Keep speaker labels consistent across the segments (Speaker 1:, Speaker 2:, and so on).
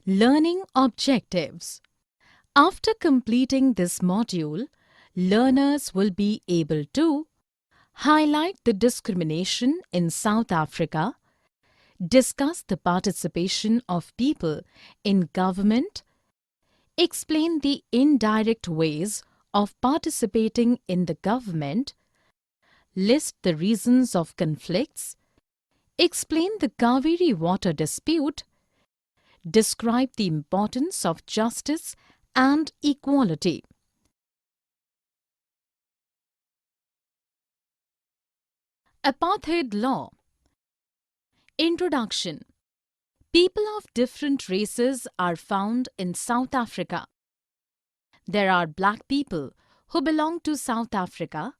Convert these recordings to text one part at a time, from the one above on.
Speaker 1: Learning objectives. After completing this module, learners will be able to highlight the discrimination in South Africa, discuss the participation of people in government, explain the indirect ways of participating in the government, list the reasons of conflicts, explain the Cauvery water dispute, describe the importance of justice and equality. Apartheid law. Introduction. People of different races are found in South Africa. There are black people who belong to South Africa,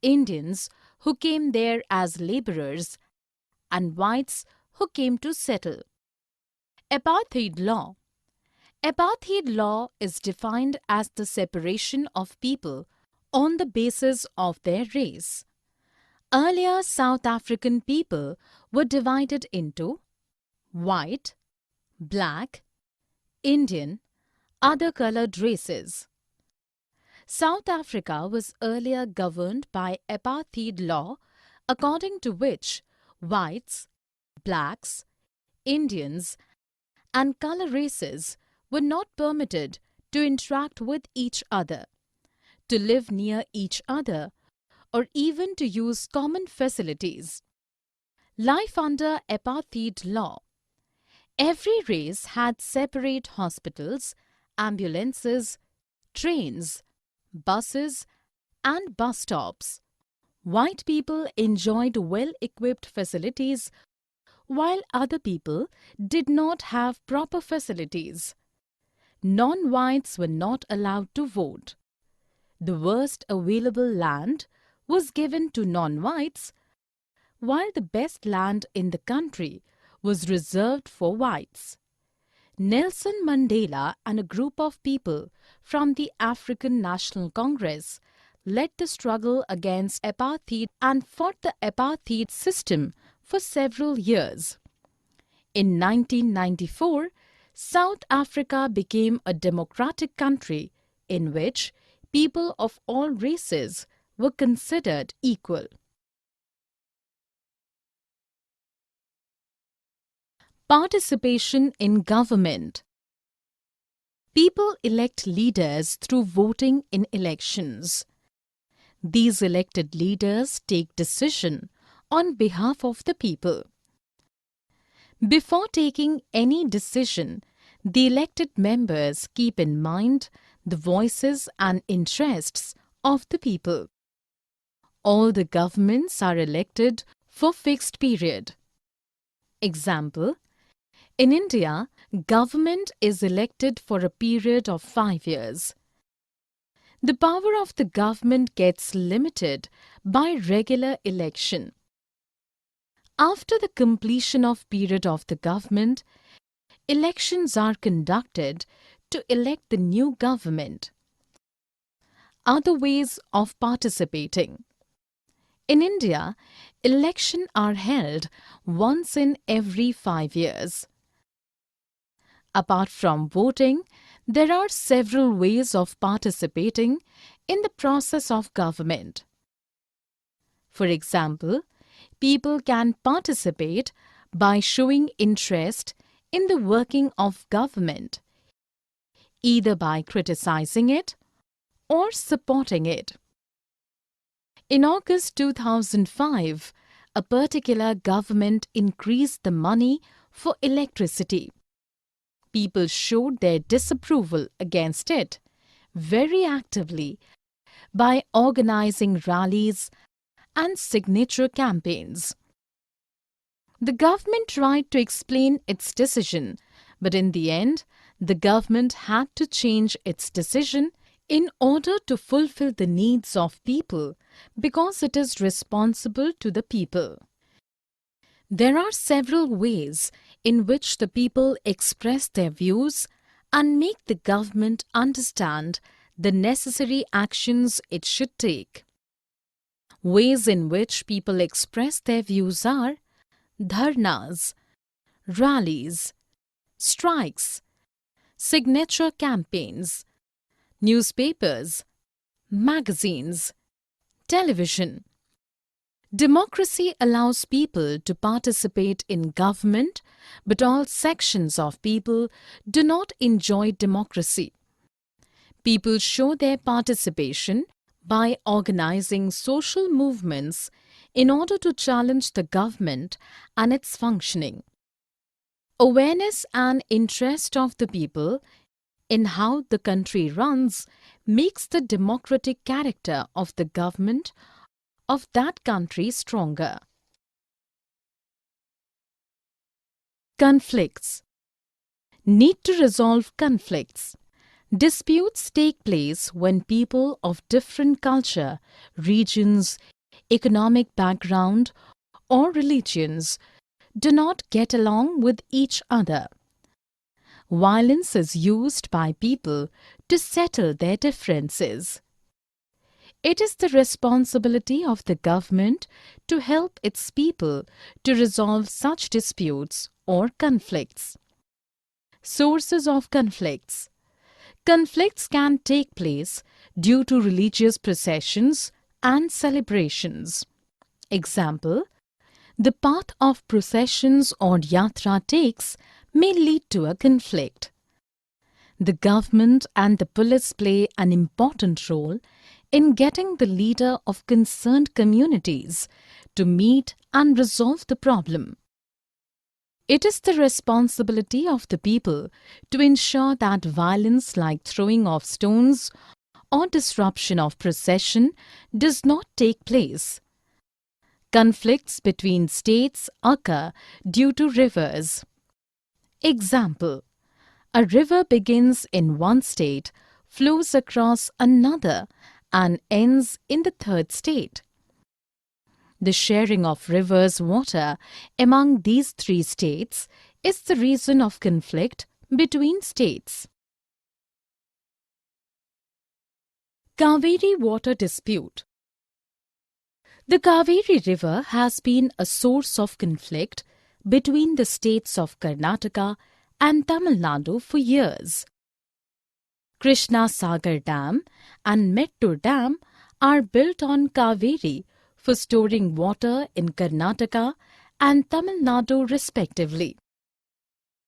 Speaker 1: Indians who came there as laborers, and whites who came to settle. Apartheid law. Apartheid law is defined as the separation of people on the basis of their race. Earlier, South African people were divided into white, black, Indian, other colored races. South Africa was earlier governed by apartheid law, according to which whites, blacks, Indians, and color races were not permitted to interact with each other, to live near each other, or even to use common facilities. Life under apartheid law. Every race had separate hospitals, ambulances, trains, buses, and bus stops. White people enjoyed well-equipped facilities, while other people did not have proper facilities. Non-whites were not allowed to vote. The worst available land was given to non-whites, while the best land in the country was reserved for whites. Nelson Mandela and a group of people from the African National Congress led the struggle against apartheid and fought the apartheid system for several years. In 1994, South Africa became a democratic country in which people of all races were considered equal. Participation in government. People elect leaders through voting in elections. These elected leaders take decision on behalf of the people. Before taking any decision, the elected members keep in mind the voices and interests of the people. All the governments are elected for fixed period. Example, in India, government is elected for a period of 5 years. The power of the government gets limited by regular election. After the completion of period of the government, elections are conducted to elect the new government. Other ways of participating. In India, elections are held once in every 5 years. Apart from voting, there are several ways of participating in the process of government. For example, people can participate by showing interest in the working of government, either by criticizing it or supporting it. In August 2005, a particular government increased the money for electricity. People showed their disapproval against it very actively by organizing rallies and signature campaigns. The government tried to explain its decision, but in the end, the government had to change its decision in order to fulfill the needs of people because it is responsible to the people. There are several ways in which the people express their views and make the government understand the necessary actions it should take. Ways in which people express their views are dharnas, rallies, strikes, signature campaigns, newspapers, magazines, television. Democracy allows people to participate in government, but all sections of people do not enjoy democracy. People show their participation by organizing social movements in order to challenge the government and its functioning. Awareness and interest of the people in how the country runs makes the democratic character of the government of that country stronger. Conflicts. Need to resolve conflicts. Disputes take place when people of different culture, regions, economic background, or religions do not get along with each other. Violence is used by people to settle their differences. It is the responsibility of the government to help its people to resolve such disputes or conflicts. Sources of conflicts. Conflicts can take place due to religious processions and celebrations. Example, the path of processions or yatra takes may lead to a conflict. The government and the police play an important role in getting the leader of concerned communities to meet and resolve the problem. It is the responsibility of the people to ensure that violence like throwing of stones or disruption of procession does not take place. Conflicts between states occur due to rivers. Example, a river begins in one state, flows across another, and ends in the third state. The sharing of rivers' water among these three states is the reason of conflict between states. Cauvery water dispute. The Cauvery River has been a source of conflict between the states of Karnataka and Tamil Nadu for years. Krishna Sagar Dam and Mettur Dam are built on Cauvery for storing water in Karnataka and Tamil Nadu respectively.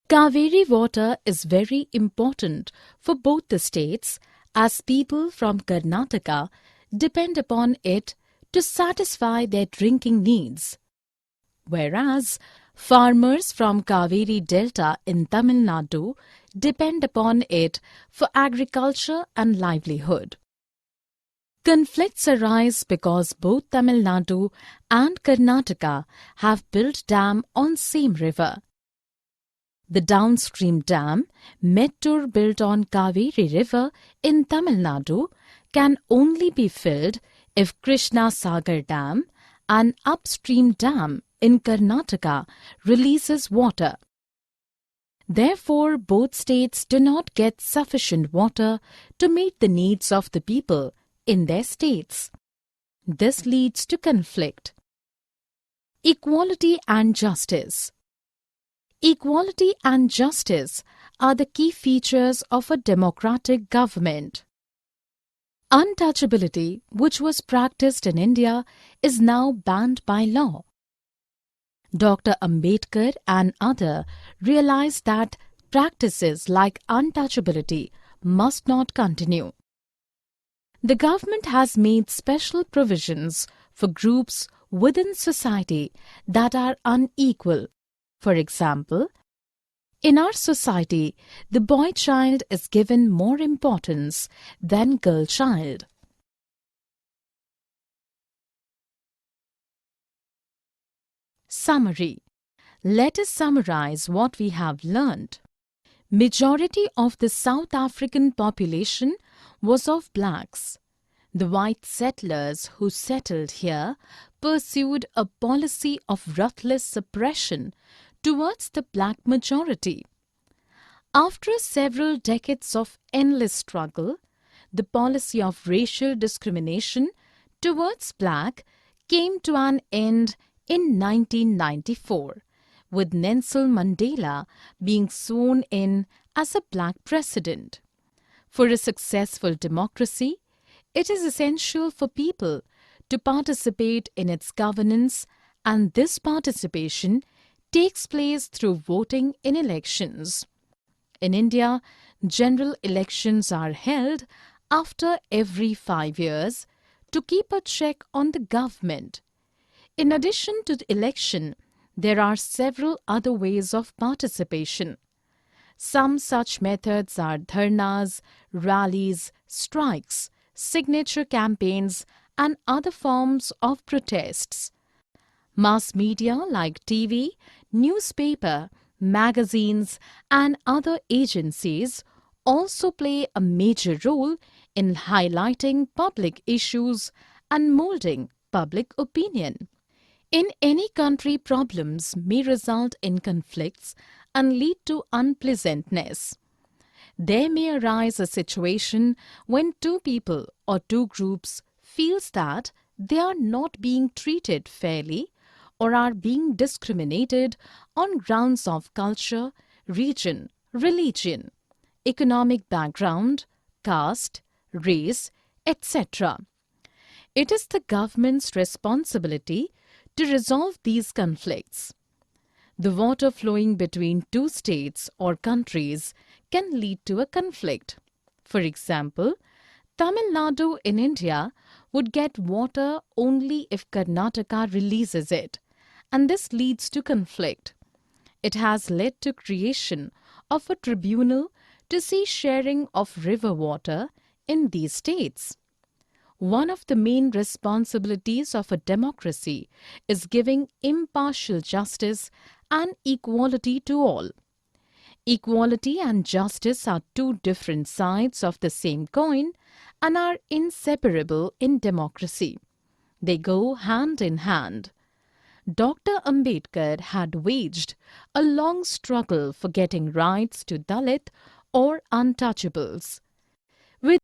Speaker 1: Cauvery water is very important for both the states as people from Karnataka depend upon it to satisfy their drinking needs, whereas farmers from Cauvery Delta in Tamil Nadu depend upon it for agriculture and livelihood. Conflicts arise because both Tamil Nadu and Karnataka have built dam on same river. The downstream dam, Mettur, built on Cauvery River in Tamil Nadu, can only be filled if Krishna Sagar Dam, an upstream dam in Karnataka, releases water. Therefore, both states do not get sufficient water to meet the needs of the people in their states. This leads to conflict. Equality and justice. Equality and justice are the key features of a democratic government. Untouchability, which was practiced in India, is now banned by law. Dr. Ambedkar and others realized that practices like untouchability must not continue. The government has made special provisions for groups within society that are unequal. For example, in our society, the boy child is given more importance than girl child. Summary. Let us summarize what we have learned. Majority of the South African population was of blacks. The white settlers who settled here pursued a policy of ruthless suppression towards the black majority. After several decades of endless struggle, the policy of racial discrimination towards black came to an end in 1994 with Nelson Mandela being sworn in as a black president. For a successful democracy, it is essential for people to participate in its governance, and this participation takes place through voting in elections. In India, general elections are held after every 5 years to keep a check on the government. In addition to the election, there are several other ways of participation. Some such methods are dharnas, rallies, strikes, signature campaigns, and other forms of protests. Mass media like TV, newspaper, magazines, and other agencies also play a major role in highlighting public issues and molding public opinion. In any country, problems may result in conflicts and lead to unpleasantness. There may arise a situation when two people or two groups feels that they are not being treated fairly or are being discriminated on grounds of culture, region, religion, economic background, caste, race, etc. It is the government's responsibility to resolve these conflicts. The water flowing between two states or countries can lead to a conflict. For example, Tamil Nadu in India would get water only if Karnataka releases it, and this leads to conflict. It has led to creation of a tribunal to see sharing of river water in these states. One of the main responsibilities of a democracy is giving impartial justice and equality to all. Equality and justice are two different sides of the same coin and are inseparable in democracy. They go hand in hand. Dr. Ambedkar had waged a long struggle for getting rights to Dalit or untouchables.